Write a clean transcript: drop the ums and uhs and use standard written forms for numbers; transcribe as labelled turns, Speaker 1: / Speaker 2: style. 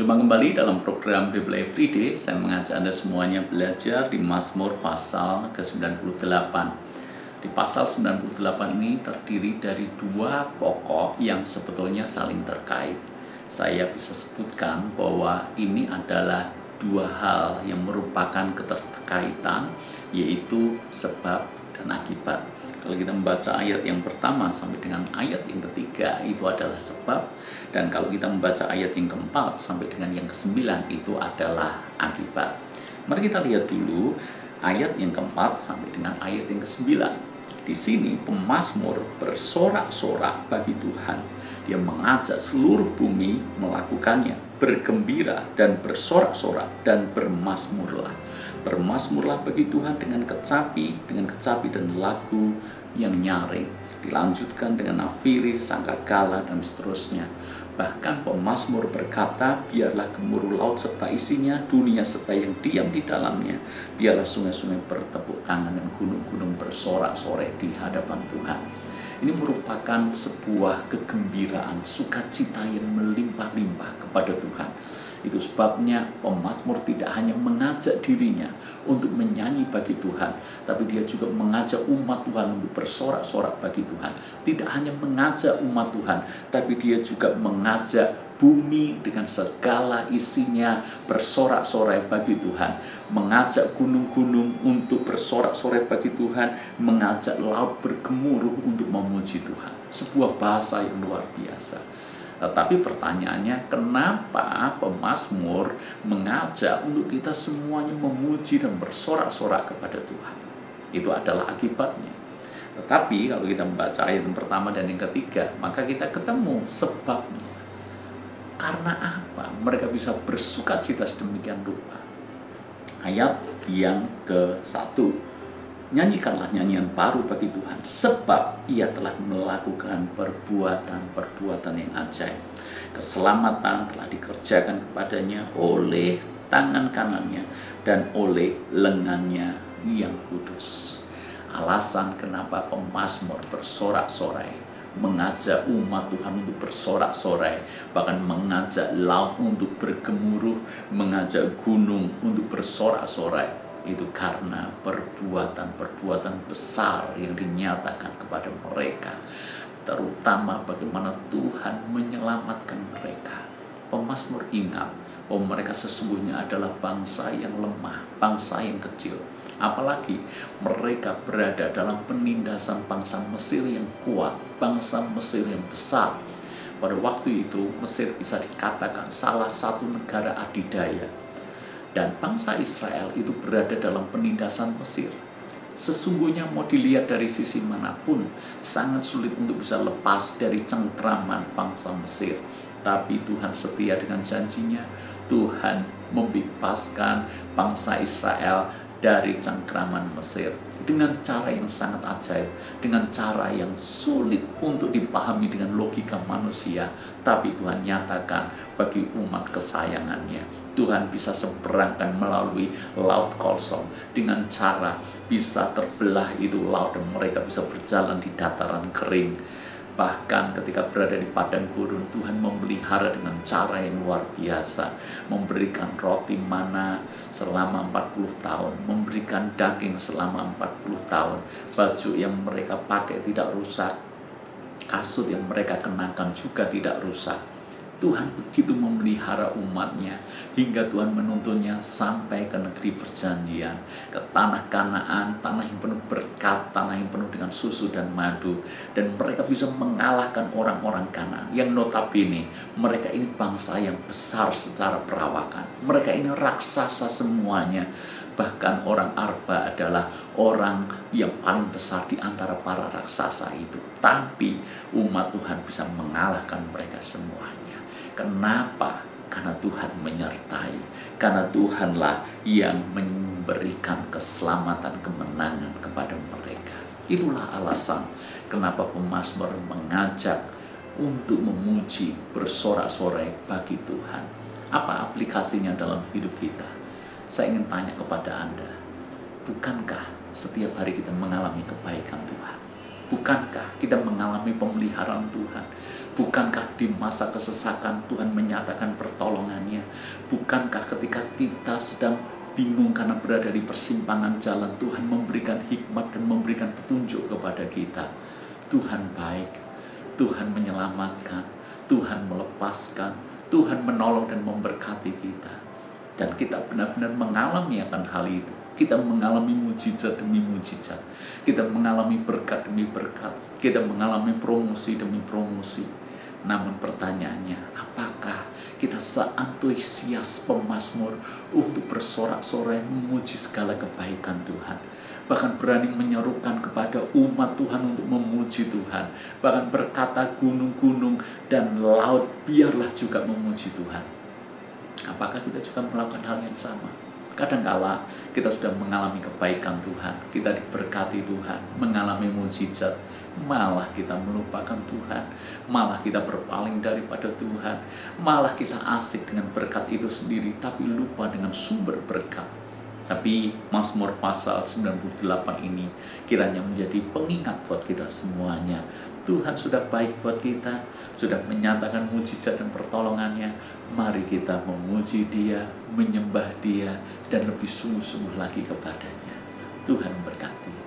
Speaker 1: Berjumpa kembali dalam program Bible Everyday. Saya mengajak Anda semuanya belajar di Mazmur pasal ke-98. Di pasal 98 ini terdiri dari dua pokok yang sebetulnya saling terkait. Saya bisa sebutkan bahwa ini adalah dua hal yang merupakan keterkaitan, yaitu sebab dan akibat. Kalau kita membaca ayat yang pertama sampai dengan ayat yang ketiga, itu adalah sebab. Dan kalau kita membaca ayat yang keempat sampai dengan yang kesembilan, itu adalah akibat. Mari kita lihat dulu ayat yang keempat sampai dengan ayat yang kesembilan. Di sini pemazmur bersorak-sorak bagi Tuhan. Dia mengajak seluruh bumi melakukannya, bergembira dan bersorak-sorak dan bermazmurlah. Bermazmurlah bagi Tuhan dengan kecapi dan lagu yang nyaring. Dilanjutkan dengan nafiri, sangkakala dan seterusnya. Bahkan pemazmur berkata, biarlah gemuruh laut serta isinya, dunia serta yang diam di dalamnya. Biarlah sungai-sungai bertepuk tangan dan gunung-gunung bersorak-sorai di hadapan Tuhan. Ini merupakan sebuah kegembiraan, sukacita yang melimpah-limpah kepada Tuhan. Itu sebabnya pemazmur tidak hanya mengajak dirinya untuk menyanyi bagi Tuhan, tapi dia juga mengajak umat Tuhan untuk bersorak-sorak bagi Tuhan. Tidak hanya mengajak umat Tuhan, tapi dia juga mengajak bumi dengan segala isinya bersorak-sorai bagi Tuhan. Mengajak gunung-gunung untuk bersorak-sorai bagi Tuhan. Mengajak laut bergemuruh untuk memuji Tuhan. Sebuah bahasa yang luar biasa. Tetapi pertanyaannya, kenapa pemazmur mengajak untuk kita semuanya memuji dan bersorak-sorak kepada Tuhan? Itu adalah akibatnya. Tetapi kalau kita membaca ayat yang pertama dan yang ketiga, maka kita ketemu sebabnya. Karena apa mereka bisa bersukacita sedemikian rupa? Ayat yang ke-1. Nyanyikanlah nyanyian baru bagi Tuhan, sebab ia telah melakukan perbuatan-perbuatan yang ajaib. Keselamatan telah dikerjakan kepadanya oleh tangan kanannya dan oleh lengannya yang kudus. Alasan kenapa pemazmur bersorak-sorai, mengajak umat Tuhan untuk bersorak-sorai, bahkan mengajak laut untuk bergemuruh, mengajak gunung untuk bersorak-sorai, itu karena perbuatan-perbuatan besar yang dinyatakan kepada mereka, terutama bagaimana Tuhan menyelamatkan mereka. Pemazmur ingat bahwa mereka sesungguhnya adalah bangsa yang lemah, bangsa yang kecil. Apalagi mereka berada dalam penindasan bangsa Mesir yang kuat, bangsa Mesir yang besar. Pada waktu itu Mesir bisa dikatakan salah satu negara adidaya. Dan bangsa Israel itu berada dalam penindasan Mesir. Sesungguhnya mau dilihat dari sisi manapun, sangat sulit untuk bisa lepas dari cengkraman bangsa Mesir. Tapi Tuhan setia dengan janjinya. Tuhan membebaskan bangsa Israel dari cengkraman Mesir dengan cara yang sangat ajaib, dengan cara yang sulit untuk dipahami dengan logika manusia. Tapi Tuhan nyatakan bagi umat kesayangannya. Tuhan bisa seberangkan melalui laut kosong dengan cara bisa terbelah itu laut dan mereka bisa berjalan di dataran kering. Bahkan ketika berada di padang gurun, Tuhan memelihara dengan cara yang luar biasa. Memberikan roti mana selama 40 tahun, memberikan daging selama 40 tahun. Baju yang mereka pakai tidak rusak, kasut yang mereka kenakan juga tidak rusak. Tuhan begitu memelihara umatnya hingga Tuhan menuntunnya sampai ke negeri perjanjian, ke tanah Kanaan, tanah yang penuh berkat, tanah yang penuh dengan susu dan madu. Dan mereka bisa mengalahkan orang-orang Kanaan yang notabene mereka ini bangsa yang besar secara perawakan. Mereka ini raksasa semuanya. Bahkan orang Arba adalah orang yang paling besar di antara para raksasa itu. Tapi umat Tuhan bisa mengalahkan mereka semuanya. Kenapa? Karena Tuhan menyertai. Karena Tuhanlah yang memberikan keselamatan, kemenangan kepada mereka. Itulah alasan kenapa pemazmur mengajak untuk memuji, bersorak-sorai bagi Tuhan. Apa aplikasinya dalam hidup kita? Saya ingin tanya kepada Anda, bukankah setiap hari kita mengalami kebaikan Tuhan? Bukankah kita mengalami pemeliharaan Tuhan? Bukankah di masa kesesakan Tuhan menyatakan pertolongannya? Bukankah ketika kita sedang bingung karena berada di persimpangan jalan, Tuhan memberikan hikmat dan memberikan petunjuk kepada kita? Tuhan baik, Tuhan menyelamatkan, Tuhan melepaskan, Tuhan menolong dan memberkati kita. Dan kita benar-benar mengalami akan hal itu. Kita mengalami mujizat demi mujizat. Kita mengalami berkat demi berkat. Kita mengalami promosi demi promosi. Namun pertanyaannya, apakah kita seantusias pemazmur untuk bersorak-sorai memuji segala kebaikan Tuhan? Bahkan berani menyerukan kepada umat Tuhan untuk memuji Tuhan. Bahkan berkata gunung-gunung dan laut biarlah juga memuji Tuhan. Apakah kita juga melakukan hal yang sama? Kadangkala kita sudah mengalami kebaikan Tuhan, kita diberkati Tuhan, mengalami mujizat, malah kita melupakan Tuhan, malah kita berpaling daripada Tuhan, malah kita asik dengan berkat itu sendiri, tapi lupa dengan sumber berkat. Tapi Mazmur pasal 98 ini kiranya menjadi pengingat buat kita semuanya. Tuhan sudah baik buat kita, sudah menyatakan mujizat dan pertolongannya. Mari kita memuji Dia, menyembah Dia, dan lebih sungguh-sungguh lagi kepadanya. Tuhan berkati.